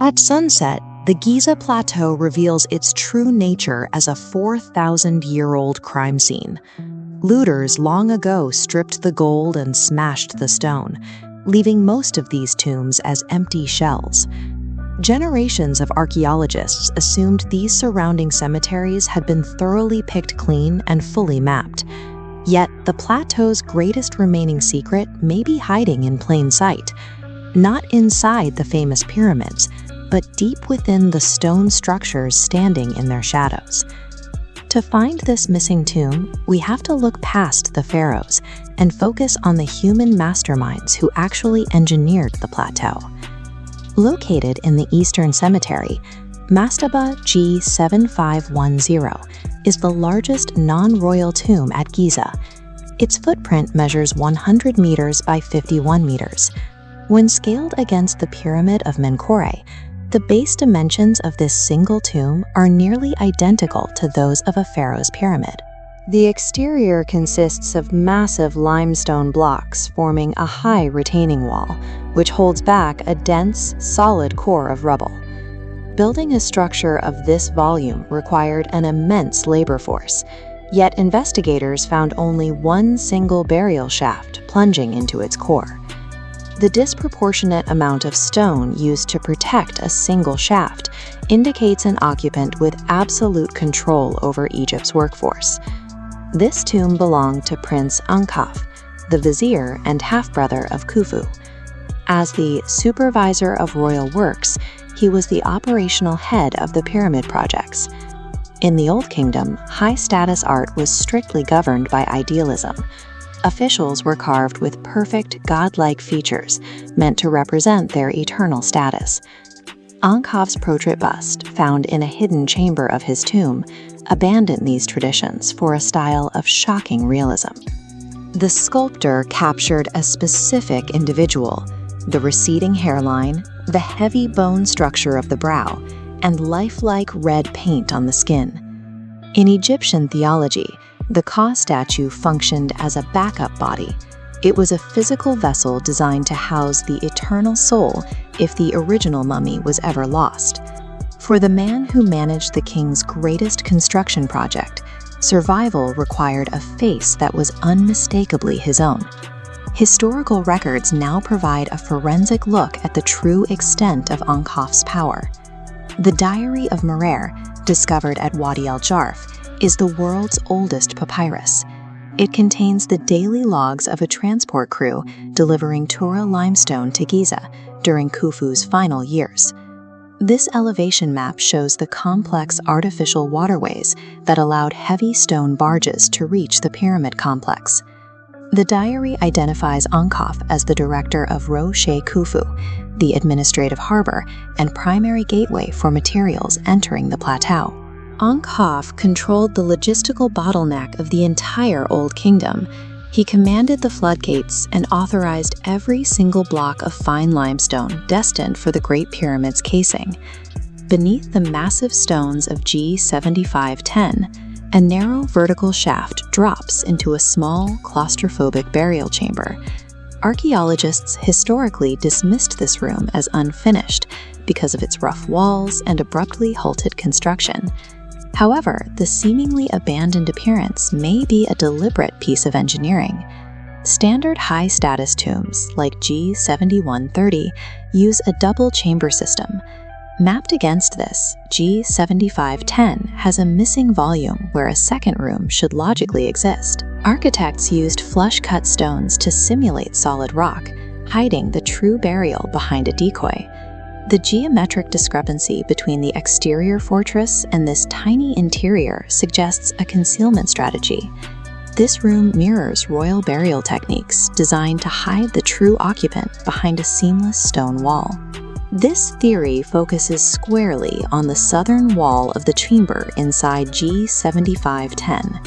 At sunset, the Giza Plateau reveals its true nature as a 4,000-year-old crime scene. Looters long ago stripped the gold and smashed the stone, leaving most of these tombs as empty shells. Generations of archaeologists assumed these surrounding cemeteries had been thoroughly picked clean and fully mapped. Yet, the plateau's greatest remaining secret may be hiding in plain sight. Not inside the famous pyramids, but deep within the stone structures standing in their shadows. To find this missing tomb, we have to look past the pharaohs and focus on the human masterminds who actually engineered the plateau. Located in the Eastern Cemetery, Mastaba G 7510 is the largest non-royal tomb at Giza. Its footprint measures 100 meters by 51 meters. When scaled against the Pyramid of Menkaure, the base dimensions of this single tomb are nearly identical to those of a pharaoh's pyramid. The exterior consists of massive limestone blocks forming a high retaining wall, which holds back a dense, solid core of rubble. Building a structure of this volume required an immense labor force, yet investigators found only one single burial shaft plunging into its core. The disproportionate amount of stone used to protect a single shaft indicates an occupant with absolute control over Egypt's workforce. This tomb belonged to Prince Ankhhaf, the vizier and half-brother of Khufu. As the supervisor of royal works, he was the operational head of the pyramid projects. In the Old Kingdom, high-status art was strictly governed by idealism. Officials were carved with perfect, godlike features meant to represent their eternal status. Ankhhaf's portrait bust, found in a hidden chamber of his tomb, abandoned these traditions for a style of shocking realism. The sculptor captured a specific individual: the receding hairline, the heavy bone structure of the brow, and lifelike red paint on the skin. In Egyptian theology, the Ka statue functioned as a backup body. It was a physical vessel designed to house the eternal soul if the original mummy was ever lost. For the man who managed the king's greatest construction project, survival required a face that was unmistakably his own. Historical records now provide a forensic look at the true extent of Ankhhaf's power. The Diary of Merer, discovered at Wadi al-Jarf, is the world's oldest papyrus. It contains the daily logs of a transport crew delivering Tura limestone to Giza during Khufu's final years. This elevation map shows the complex artificial waterways that allowed heavy stone barges to reach the pyramid complex. The diary identifies Ankhhaf as the director of Roche Khufu, the administrative harbor and primary gateway for materials entering the plateau. Ankhhaf controlled the logistical bottleneck of the entire Old Kingdom. He commanded the floodgates and authorized every single block of fine limestone destined for the Great Pyramid's casing. Beneath the massive stones of G 7510, a narrow vertical shaft drops into a small, claustrophobic burial chamber. Archaeologists historically dismissed this room as unfinished because of its rough walls and abruptly halted construction. However, the seemingly abandoned appearance may be a deliberate piece of engineering. Standard high-status tombs, like G 7130, use a double chamber system. Mapped against this, G 7510 has a missing volume where a second room should logically exist. Architects used flush-cut stones to simulate solid rock, hiding the true burial behind a decoy. The geometric discrepancy between the exterior fortress and this tiny interior suggests a concealment strategy. This room mirrors royal burial techniques designed to hide the true occupant behind a seamless stone wall. This theory focuses squarely on the southern wall of the chamber inside G 7510.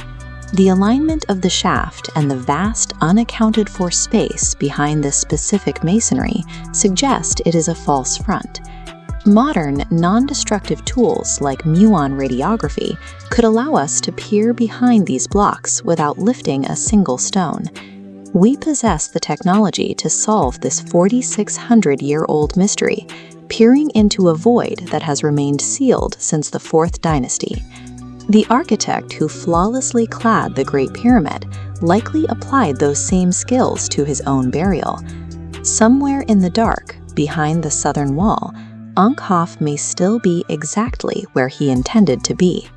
The alignment of the shaft and the vast, unaccounted-for space behind this specific masonry suggest it is a false front. Modern, non-destructive tools like muon radiography could allow us to peer behind these blocks without lifting a single stone. We possess the technology to solve this 4,600-year-old mystery, peering into a void that has remained sealed since the Fourth Dynasty. The architect who flawlessly clad the Great Pyramid likely applied those same skills to his own burial. Somewhere in the dark, behind the southern wall, Ankhhaf may still be exactly where he intended to be.